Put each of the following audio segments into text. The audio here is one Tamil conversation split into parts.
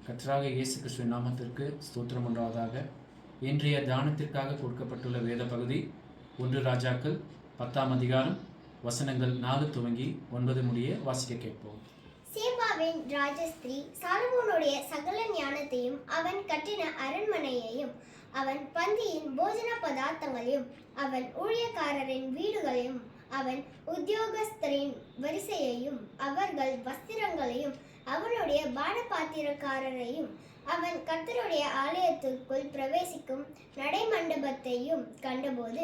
கர்த்தராகிய இயேசு கிறிஸ்துவின் நாமத்திற்கு ஸ்தோத்திரம் உண்டாவதாக. இன்றைய தியானத்திற்காக கொடுக்கப்பட்டுள்ள வேத பகுதி 1 ராஜாக்கள் 10ஆம் அதிகாரம் வசனங்கள் 4 துவங்கி 9 முடிய வாசிக்க கேட்போம். சேபாவின் ராஜஸ்திரீ சாலமோனுடைய சகல ஞானத்தையும் அவன் கட்டின அரண்மனையையும் அவன் பந்தியின் போஜன பதார்த்தங்களையும் அவன் ஊழியக்காரரின் வீடுகளையும் அவன் உத்தியோகஸ்தரின் வரிசையையும் அவர்கள் வஸ்திரங்களையும் அவனுடைய பானபாத்திரக்காரரையும் அவன் கர்த்தருடைய ஆலயத்திற்குள் பிரவேசிக்கும் நடைமண்டபத்தையும் கண்டபோது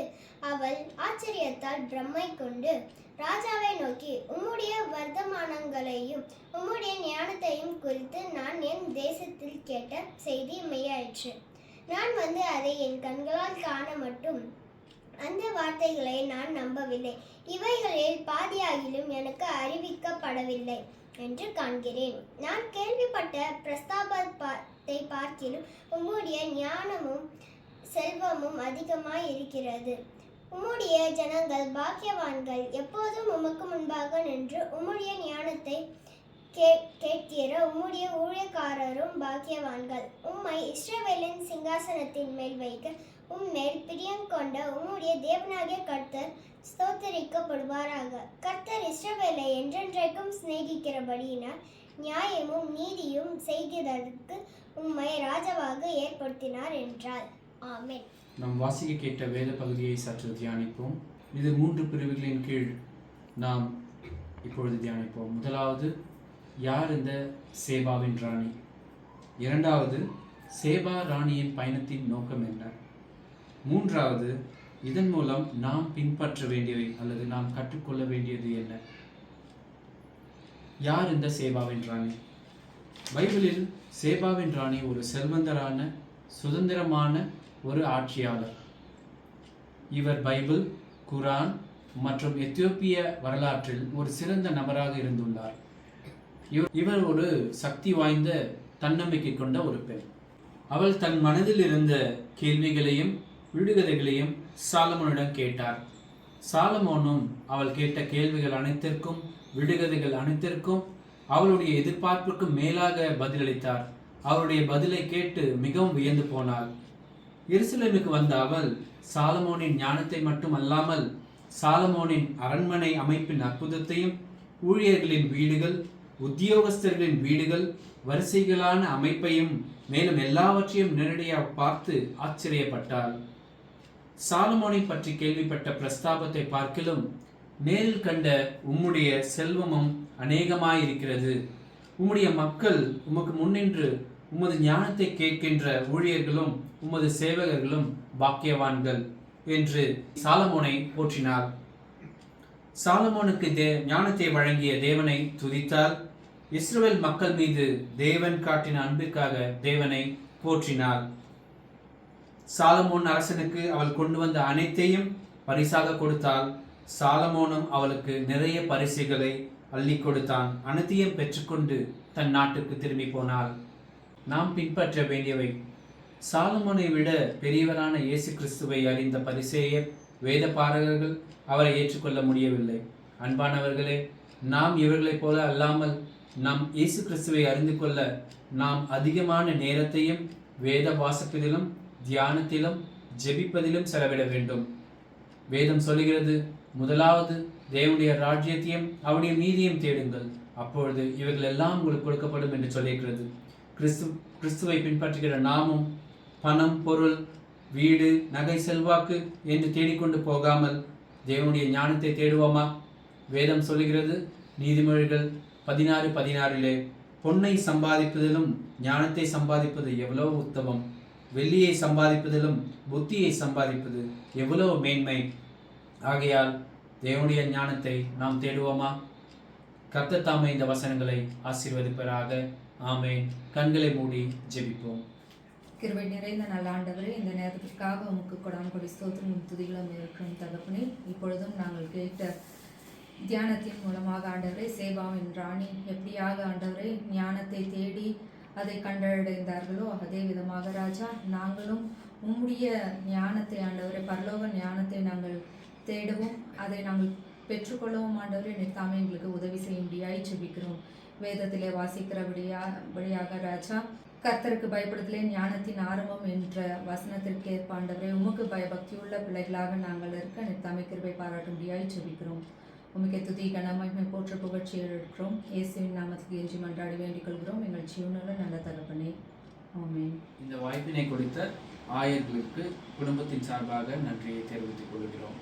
அவள் ஆச்சரியத்தால் பிரம்மை கொண்டு ராஜாவை நோக்கி, உம்முடைய வர்த்தமானங்களையும் உம்முடைய ஞானத்தையும் குறித்து நான் என் தேசத்தில் கேட்ட செய்தி மெய்யாயிற்று. நான் வந்து அதை என் கண்களால் காண மட்டும் அந்த வார்த்தைகளை நான் நம்பவில்லை. இவைகளில் பாதியாகிலும் எனக்கு அறிவிக்கப்படவில்லை என்று காண்கிறேன். நான் கேள்விப்பட்ட பிரஸ்தாபத்தை பார்க்கிலும் உம்முடைய ஞானமும் செல்வமும் அதிகமாய் இருக்கிறது. உம்முடைய ஜனங்கள் பாக்கியவான்கள், எப்போதும் உமக்கு முன்பாக நின்று உம்முடைய ஞானத்தை கேட்கிற உம்முடைய ஊழியக்காரரும் பாக்கியவான்கள். உம்மை இஸ்ரவேலின் சிங்காசனத்தின் மேல் வைக்க உம்மேல் பிரியங்கொண்ட உம்முடைய தேவனாகிய கர்த்தர் ஸ்தோத்தரிக்கப்படுவாராக. கர்த்தர் இஸ்ரவேலை என்றென்றைக்கும் சிநேகிக்கிறபடியினால் நியாயமும் நீதியும் செய்கிறதற்கு உம்மை ராஜாவாக ஏற்படுத்தினார் என்றார். ஆமென். நாம் வாசிக்க கேட்ட வேத பகுதியை சற்று தியானிப்போம். இது 3 பிரிவுகளின் கீழ் நாம் இப்பொழுது தியானிப்போம். முதலாவது, யார் இந்த சேபாவின் ராணி? இரண்டாவது, சேபா ராணியின் பயணத்தின் நோக்கம் என்ன? மூன்றாவது, இதன் மூலம் நாம் பின்பற்ற வேண்டியவை அல்லது நாம் கற்றுக்கொள்ள வேண்டியது என்ன? யார் இந்த சேபாவின் ராணி? பைபிளில் சேபாவின் ராணி ஒரு செல்வந்தரான சுதந்திரமான ஒரு ஆட்சியாளர். இவர் பைபிள், குரான் மற்றும் எத்தியோப்பிய வரலாற்றில் ஒரு சிறந்த நபராக இருந்துள்ளார். இவர் ஒரு சக்தி வாய்ந்த தன்னம்பிக்கை கொண்ட ஒரு பெண். அவள் தன் மனதில் இருந்த கேள்விகளையும் விடுகதைகளையும் சாலமோனிடம் கேட்டார். சாலமோனும் அவள் கேட்ட கேள்விகள் அனைத்திற்கும் விடுகதைகள் அனைத்திற்கும் அவளுடைய எதிர்பார்ப்புக்கு மேலாக பதிலளித்தார். அவருடைய பதிலை கேட்டு மிகவும் வியந்து போனாள். எருசலேமுக்கு வந்த அவள் சாலமோனின் ஞானத்தை மட்டும் அல்லாமல் சாலமோனின் அரண்மனை அமைப்பின் அற்புதத்தையும், ஊழியர்களின் வீடுகள், உத்தியோகஸ்தர்களின் வீடுகள், வரிசைகளான அமைப்பையும் மேலும் எல்லாவற்றையும் நேரடியாக பார்த்து ஆச்சரியப்பட்டாள். சாலமோனை பற்றி கேள்விப்பட்ட பிரஸ்தாபத்தை பார்க்கிலும் நேரில் கண்ட உம்முடைய செல்வமும் அநேகமாயிருக்கிறது. உம்முடைய மக்கள் உமக்கு முன்னின்று உமது ஞானத்தை கேட்கின்ற ஊழியர்களும் உமது சேவகர்களும் பாக்கியவான்கள் என்று சாலமோனை போற்றினார். சாலமோனுக்கு ஞானத்தை வழங்கிய தேவனை துதித்தால் இஸ்ரவேல் மக்கள் மீது தேவன் காட்டின அன்பிற்காக தேவனை போற்றினாள். சாலமோன் அரசனுக்கு அவள் கொண்டு வந்த அனைத்தையும் பரிசாக கொடுத்தாள். சாலமோனும் அவளுக்கு நிறைய பரிசுகளை அள்ளி கொடுத்தான். அனைத்தையும் பெற்றுக்கொண்டு தன் நாட்டுக்கு திரும்பி போனாள். நாம் பின்பற்ற வேண்டியவை: சாலமோனை விட பெரியவரான இயேசு கிறிஸ்துவை அறிந்த பரிசேயர் வேத பாரகர்கள் அவரை ஏற்றுக்கொள்ள முடியவில்லை. அன்பானவர்களே, நாம் இவர்களைப் போல அல்லாமல் நாம் இயேசு கிறிஸ்துவை அறிந்து கொள்ள நாம் அதிகமான நேரத்தையும் வேத வாசிப்பதிலும் தியானத்திலும் ஜெபிப்பதிலும் செலவிட வேண்டும். வேதம் சொல்லுகிறது, முதலாவது தேவனுடைய ராஜ்யத்தையும் அவருடைய நீதியையும் தேடுங்கள், அப்பொழுது இவர்கள் எல்லாம் உங்களுக்கு கொடுக்கப்படும் என்று சொல்லியிருக்கிறது. கிறிஸ்துவை பின்பற்றுகிற நாமும் பணம், பொருள், வீடு, நகை, செல்வாக்கு என்று தேடிக்கொண்டு போகாமல் தேவனுடைய ஞானத்தை தேடுவோமா? வேதம் சொல்லுகிறது, நீதிமொழிகள் 16:16 பொன்னை சம்பாதிப்பதிலும் ஞானத்தை சம்பாதிப்பது எவ்வளவு உத்தமம், வெள்ளியை சம்பாதிப்பதிலும் புத்தியை சம்பாதிப்பது எவ்வளவு மேன்மை. ஆகையால் தேவனுடைய ஞானத்தை நாம் தேடுவோமா? கர்த்தர் தாமே இந்த வசனங்களை ஆசீர்வதிப்பராக. ஆமேன். கண்களை மூடி ஜெபிப்போம். கிருபை நிறைந்த நல்ல ஆண்டவரே, இந்த நேரத்திற்காக உமக்கு கொடான்கொடி ஸ்தோத்திரம் துதிகளும் இருக்கும் தகப்பனே. இப்பொழுதும் நாங்கள் கேட்ட தியானத்தின் மூலமாக ஆண்டவரே, சேபாவின் ராணி எப்படியாக ஆண்டவரே ஞானத்தை தேடி அதை கண்டடைந்தார்களோ அதே விதமாக ராஜா, நாங்களும் உம்முடைய ஞானத்தை ஆண்டவரே, பரலோக ஞானத்தை நாங்கள் தேடவும் அதை நாங்கள் பெற்றுக்கொள்ளவும் ஆண்டவரே நிறுத்தாமல் எங்களுக்கு உதவி செய்யும்படியாய் ஜெபிக்கிறோம். வேதத்திலே வாசிக்கிறபடியாக ராஜா, கர்த்தருக்கு பயப்படுதலே ஞானத்தின் ஆரம்பம் என்ற வசனத்திற்கு ஏற்ப ஆண்டவரே உமக்கு பயபக்தியுள்ள பிள்ளைகளாக நாங்கள் இருக்க நிறுத்தாமை கிருபை பாராட்டும்படியாய் ஜெபிக்கிறோம். உமக்கு துதி கனமகிமை போற்ற புகழ்ச்சி எடுக்கிறோம். இயேசுவின் நாமத்துக்கு எஞ்சி மன்றாடி வேண்டிக் கொள்கிறோம் எங்கள் ஜீவனுள்ள நல்ல தகப்பனே. ஆமென். இந்த வாய்ப்பினை கொடுத்த ஆயர்களுக்கு குடும்பத்தின் சார்பாக நன்றியை தெரிவித்துக் கொள்கிறோம்.